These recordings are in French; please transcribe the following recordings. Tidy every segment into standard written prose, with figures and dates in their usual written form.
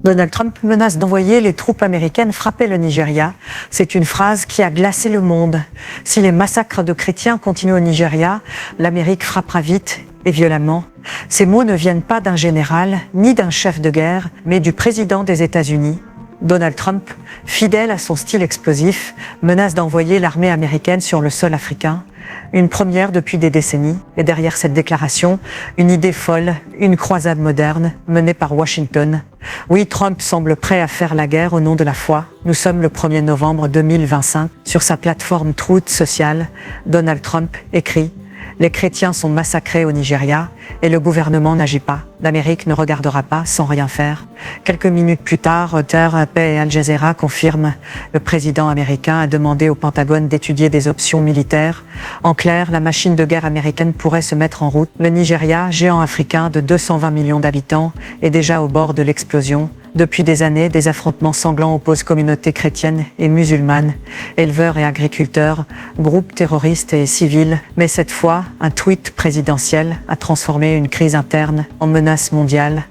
Donald Trump menace d'envoyer les troupes américaines frapper le Nigeria. C'est une phrase qui a glacé le monde. Si les massacres de chrétiens continuent au Nigeria, l'Amérique frappera vite et violemment. Ces mots ne viennent pas d'un général ni d'un chef de guerre, mais du président des États-Unis. Donald Trump, fidèle à son style explosif, menace d'envoyer l'armée américaine sur le sol africain. Une première depuis des décennies. Et derrière cette déclaration, une idée folle, une croisade moderne menée par Washington. Oui, Trump semble prêt à faire la guerre au nom de la foi. Nous sommes le 1er novembre 2025. Sur sa plateforme Truth Social, Donald Trump écrit « Les chrétiens sont massacrés au Nigeria et le gouvernement n'agit pas. L'Amérique ne regardera pas sans rien faire. » Quelques minutes plus tard, Reuters, AP et Al Jazeera confirment le président américain a demandé au Pentagone d'étudier des options militaires. En clair, la machine de guerre américaine pourrait se mettre en route. Le Nigeria, géant africain de 220 millions d'habitants, est déjà au bord de l'explosion. Depuis des années, des affrontements sanglants opposent communautés chrétiennes et musulmanes, éleveurs et agriculteurs, groupes terroristes et civils. Mais cette fois, un tweet présidentiel a transformé une crise interne en menace mondiale.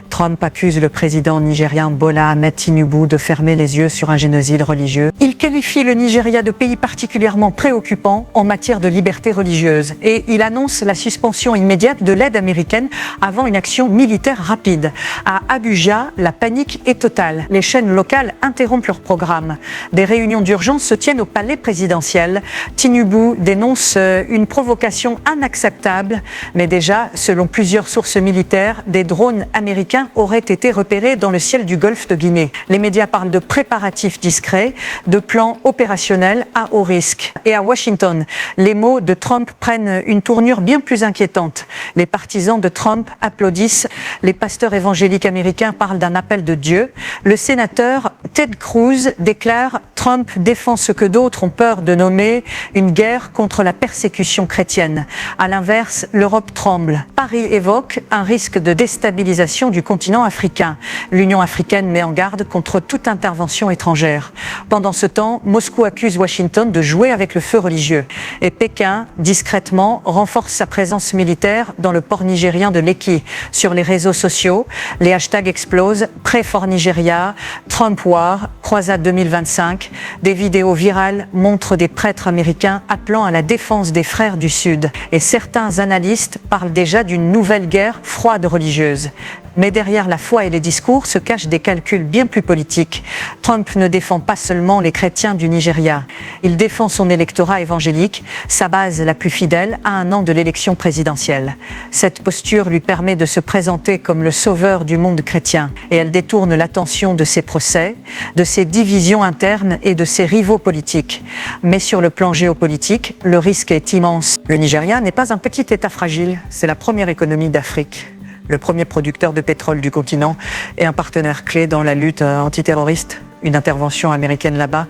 Trump accuse le président nigérien Bola Ahmed Tinubu de fermer les yeux sur un génocide religieux. Il qualifie le Nigeria de pays particulièrement préoccupant en matière de liberté religieuse et il annonce la suspension immédiate de l'aide américaine avant une action militaire rapide. À Abuja, la panique est totale. Les chaînes locales interrompent leur programme. Des réunions d'urgence se tiennent au palais présidentiel. Tinubu dénonce une provocation inacceptable, mais déjà, selon plusieurs sources militaires, des drones américains auraient été repérés dans le ciel du golfe de Guinée. Les médias parlent de préparatifs discrets, de plans opérationnels à haut risque. Et à Washington, les mots de Trump prennent une tournure bien plus inquiétante. Les partisans de Trump applaudissent. Les pasteurs évangéliques américains parlent d'un appel de Dieu. Le sénateur Ted Cruz déclare « Trump défend ce que d'autres ont peur de nommer une guerre contre la persécution chrétienne ». À l'inverse, l'Europe tremble. Paris évoque un risque de déstabilisation du continent africain. L'Union africaine met en garde contre toute intervention étrangère. Pendant ce temps, Moscou accuse Washington de jouer avec le feu religieux. Et Pékin, discrètement, renforce sa présence militaire dans le port nigérien de Lekki. Sur les réseaux sociaux, les hashtags explosent. Pré-Fort Nigeria, Trump War, Croisade 2025. Des vidéos virales montrent des prêtres américains appelant à la défense des frères du Sud. Et certains analystes parlent déjà d'une nouvelle guerre froide religieuse. Mais derrière la foi et les discours se cachent des calculs bien plus politiques. Trump ne défend pas seulement les chrétiens du Nigeria. Il défend son électorat évangélique, sa base la plus fidèle, à un an de l'élection présidentielle. Cette posture lui permet de se présenter comme le sauveur du monde chrétien. Et elle détourne l'attention de ses procès, de ses divisions internes et de ses rivaux politiques. Mais sur le plan géopolitique, le risque est immense. Le Nigeria n'est pas un petit État fragile, c'est la première économie d'Afrique, le premier producteur de pétrole du continent et un partenaire clé dans la lutte antiterroriste. Une intervention américaine là-bas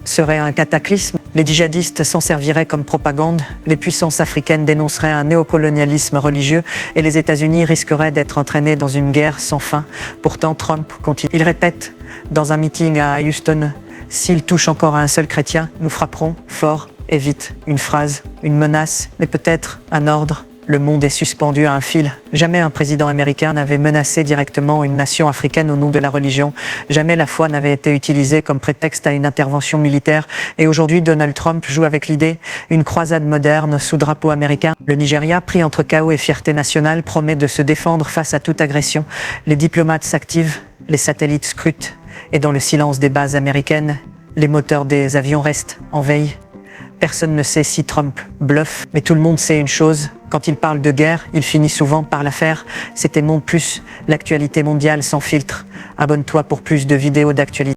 serait un cataclysme. Les djihadistes s'en serviraient comme propagande, les puissances africaines dénonceraient un néocolonialisme religieux et les États-Unis risqueraient d'être entraînés dans une guerre sans fin. Pourtant, Trump continue. Il répète dans un meeting à Houston « S'il touche encore à un seul chrétien, nous frapperons fort et vite ». Une phrase, une menace, mais peut-être un ordre. Le monde est suspendu à un fil. Jamais un président américain n'avait menacé directement une nation africaine au nom de la religion. Jamais la foi n'avait été utilisée comme prétexte à une intervention militaire. Et aujourd'hui, Donald Trump joue avec l'idée. Une croisade moderne sous drapeau américain. Le Nigeria, pris entre chaos et fierté nationale, promet de se défendre face à toute agression. Les diplomates s'activent, les satellites scrutent. Et dans le silence des bases américaines, les moteurs des avions restent en veille. Personne ne sait si Trump bluffe, mais tout le monde sait une chose. Quand il parle de guerre, il finit souvent par la faire. C'était Monde Plus, l'actualité mondiale sans filtre. Abonne-toi pour plus de vidéos d'actualité.